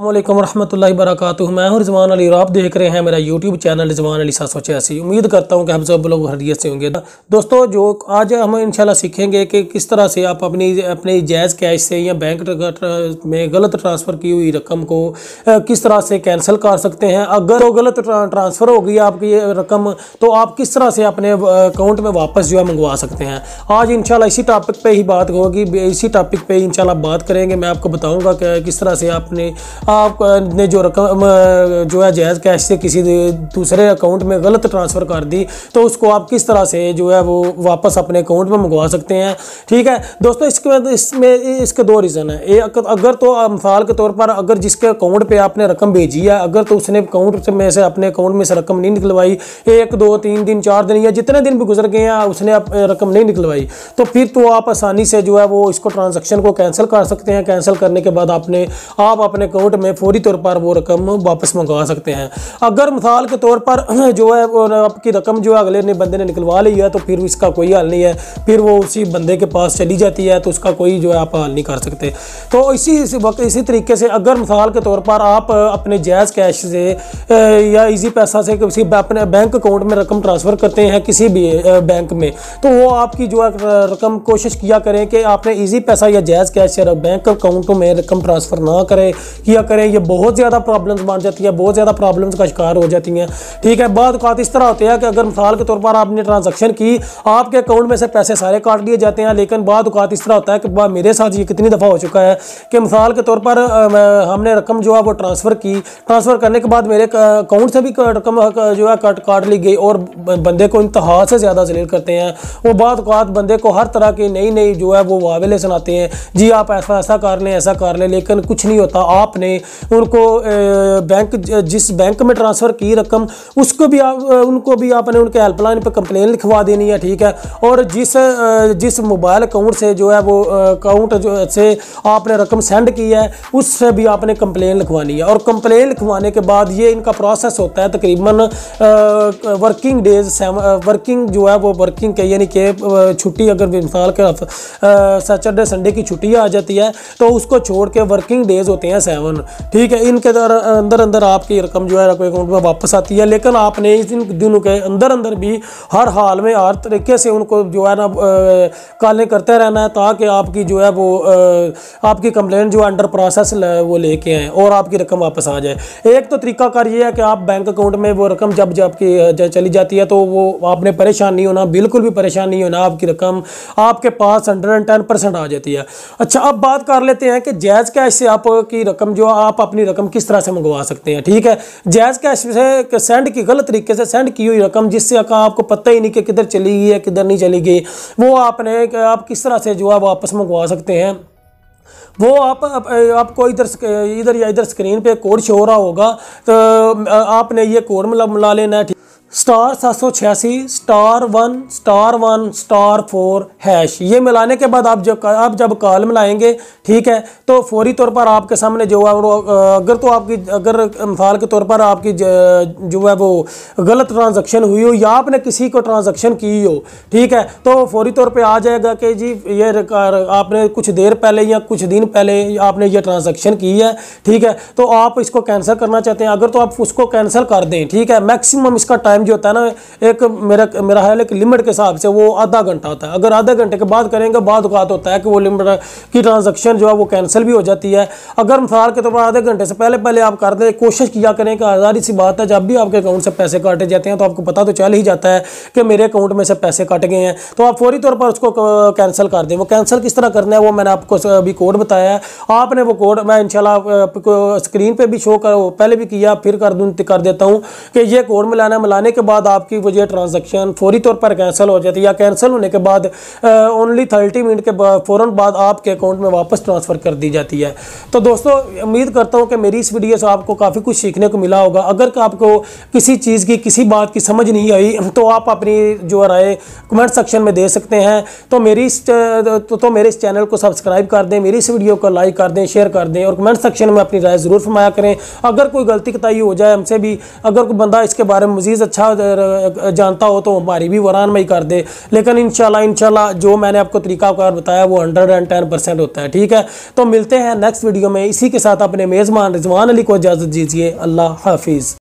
अस्सलामुअलैकुम रहमतुल्लाहि वबरकातुहू। मैं हूं रिजवान अली और आप देख रहे हैं मेरा यूट्यूब चैनल रिजवान अली 786। उम्मीद करता हूं कि आप सब लोग खैरियत से होंगे। दोस्तों, जो आज हम इंशाल्लाह सीखेंगे कि किस तरह से आप अपनी जायज़ कैश से या बैंक में गलत ट्रांसफ़र की हुई रकम को किस तरह से कैंसिल कर सकते हैं। अगर वो गलत ट्रांसफ़र हो गई आपकी रकम, तो आप किस तरह से अपने अकाउंट में वापस जो है मंगवा सकते हैं। आज इंशाल्लाह इसी टॉपिक पे ही बात होगी, इसी टॉपिक पे इंशाल्लाह बात करेंगे। मैं आपको बताऊँगा कि किस तरह से आपने जो रकम जो है जायज़ कैश से किसी दूसरे अकाउंट में गलत ट्रांसफ़र कर दी, तो उसको आप किस तरह से जो है वो वापस अपने अकाउंट में मंगवा सकते हैं। ठीक है दोस्तों, इसके दो रीज़न है। एक, अगर तो मिसाल के तौर पर अगर जिसके अकाउंट पे आपने रकम भेजी है, अगर तो उसने अकाउंट में से अपने अकाउंट में से रकम नहीं निकलवाई, 1 2 3 दिन 4 दिन या जितने दिन भी गुजर गए हैं उसने रकम नहीं निकलवाई, तो फिर तो आप आसानी से जो है वो इसको ट्रांजैक्शन को कैंसिल कर सकते हैं। कैंसिल करने के बाद आप अपने अकाउंट में फौरी तौर पर वो रकम वापस मंगवा सकते हैं। अगर मिसाल के तौर पर जो है वो आपकी रकम जो अगले बंदे ने निकलवा ली है, तो फिर इसका कोई हल नहीं है, फिर वो उसी बंदे के पास चली जाती है, तो उसका कोई जो है आप हल नहीं कर सकते। तो इसी तरीके से अगर मिसाल के तौर पर आप अपने जायज़ कैश से या इजी पैसा से किसी अपने बैंक अकाउंट में रकम ट्रांसफ़र करते हैं किसी भी बैंक में, तो वो आपकी जो है रकम कोशिश किया करें कि आपने इजी पैसा या जायज़ कैश से बैंक अकाउंट में रकम ट्रांसफ़र ना किया करें। ये बहुत ज़्यादा प्रॉब्लम्स बन जाती है, बहुत ज़्यादा प्रॉब्लम्स का शिकार हो जाती हैं। ठीक है, बाद औक़ात इस तरह होते हैं कि अगर मिसाल के तौर पर आपने ट्रांजैक्शन की, आपके अकाउंट में से पैसे सारे काट लिए जाते हैं, लेकिन बाद औक़ात इस तरह होता है कि मेरे साथ ये कितनी दफ़ा हो चुका है कि मिसाल के तौर पर हमने रकम जो है वो ट्रांसफ़र करने के बाद मेरे अकाउंट से भी रकम जो है काट ली गई, और बंदे को इंतहा से ज़्यादा जलील करते हैं। वो बाद औक़ात बंदे को हर तरह की नई जो है वो वावेले सुनाते हैं, जी आप ऐसा कर लें, ऐसा कर लें, लेकिन कुछ नहीं होता। आपने उनको जिस बैंक में ट्रांसफ़र की रकम उनको भी आपने उनके हेल्पलाइन पर कंप्लेन लिखवा देनी है। ठीक है, और जिस मोबाइल अकाउंट से जो है वो अकाउंट जो से आपने रकम सेंड की है, उससे भी आपने कंप्लेन लिखवानी है। और कंप्लेन लिखवाने के बाद ये इनका प्रोसेस होता है तकरीबन वर्किंग डेज, वर्किंग जो है वो वर्किंग के यानी कि छुट्टी, अगर मिसाल के सैटरडे संडे की छुट्टी आ जाती है, तो उसको छोड़ के वर्किंग डेज होते हैं 7। ठीक है, इनके अंदर आपकी रकम जो है अकाउंट में वापस आती है। लेकिन आपने इन दिनों के अंदर भी हर हाल में हर तरीके से उनको जो है ना कॉलिंग करते रहना है, ताकि आपकी जो है वो आपकी कंप्लेंट जो अंडर प्रोसेस वो लेके आए और आपकी रकम वापस आ जाए। एक तो तरीकाकार ये है कि आप बैंक अकाउंट में वो रकम जब आपकी चली जाती है, तो वो आपने परेशान नहीं होना, बिल्कुल भी परेशान नहीं होना, आपकी रकम आपके पास 110% आ जाती है। अच्छा, अब बात कर लेते हैं कि जायज़ कैश से आपकी रकम जो आप अपनी रकम किस तरह से मंगवा सकते हैं। ठीक है, जायज़ कैश से सेंड की गलत तरीके से सेंड की हुई रकम, जिससे आपको पता ही नहीं कि किधर चली गई है किधर नहीं चली गई, वो आप किस तरह से जो है वापस मंगवा सकते हैं। वो आपको इधर स्क्रीन पे कोड शो हो रहा होगा, तो आपने ये कोड मिला लेना है। *786*1*1*4#। ये मिलाने के बाद आप जब कॉल मिलाएंगे, ठीक है, तो फौरी तौर पर आपके सामने जो है अगर मिसाल के तौर पर आपकी जो है वो गलत ट्रांजैक्शन हुई हो या आपने किसी को ट्रांजैक्शन की हो, ठीक है, तो फौरी तौर पे आ जाएगा कि जी ये आपने कुछ देर पहले या कुछ दिन पहले आपने ये ट्रांजैक्शन की है। ठीक है, तो आप इसको कैंसिल करना चाहते हैं, अगर तो आप उसको कैंसिल कर दें। ठीक है, मैक्सिमम इसका टाइम जो होता है ना, एक मेरा ख्याल है कि लिमिट के हिसाब से वो आधा घंटा होता है। अगर आधे घंटे के बाद करेंगे, बाद औक़ात होता है कि वो लिमिट की ट्रांजैक्शन जो है वो कैंसिल भी हो जाती है। अगर मिसाल के तौर पर आधे घंटे से पहले आप कर दें, कोशिश किया करें कि आज़ादी सी बात है, जब भी आपके अकाउंट से पैसे काटे जाते हैं तो आपको पता तो चल ही जाता है कि मेरे अकाउंट में से पैसे कट गए हैं, तो आप फौरी तौर पर उसको कैंसिल कर दें। वो कैंसिल किस तरह करना है वो मैंने आपको अभी कोड बताया है। आपने वो कोड मैं इंशाल्लाह स्क्रीन पर भी शो पहले भी किया, फिर कर देता हूँ कि ये कोड मिलाने के बाद आपकी वो ये ट्रांजैक्शन फौरी तौर पर कैंसिल हो जाती है, या कैंसिल होने के बाद ओनली 30 मिनट के फ़ौरन बाद आपके अकाउंट में वापस ट्रांसफ़र कर दी जाती है। तो दोस्तों, उम्मीद करता हूँ कि मेरी इस वीडियो से आपको काफ़ी कुछ सीखने को मिला होगा। अगर आपको किसी चीज़ की किसी बात की समझ नहीं आई, तो आप अपनी जो राय कमेंट सेक्शन में दे सकते हैं। तो मेरे इस चैनल को सब्सक्राइब कर दें, मेरी इस वीडियो को लाइक कर दें, शेयर कर दें, और कमेंट सेक्शन में अपनी राय ज़रूर फरमाया करें। अगर कोई गलती कोताही हो जाए हमसे भी, अगर कोई बंदा इसके बारे में मज़ीद अच्छा जानता हो तो हमारी भी वरानमई कर दे। लेकिन इंशाल्लाह जो मैंने आपको तरीकाकार बताया वो 110% होता है। ठीक है, तो मिलते हैं नेक्स्ट वीडियो में। इसी के साथ अपने मेज़बान रिजवान अली को इजाज़त दीजिए। अल्लाह हाफिज़।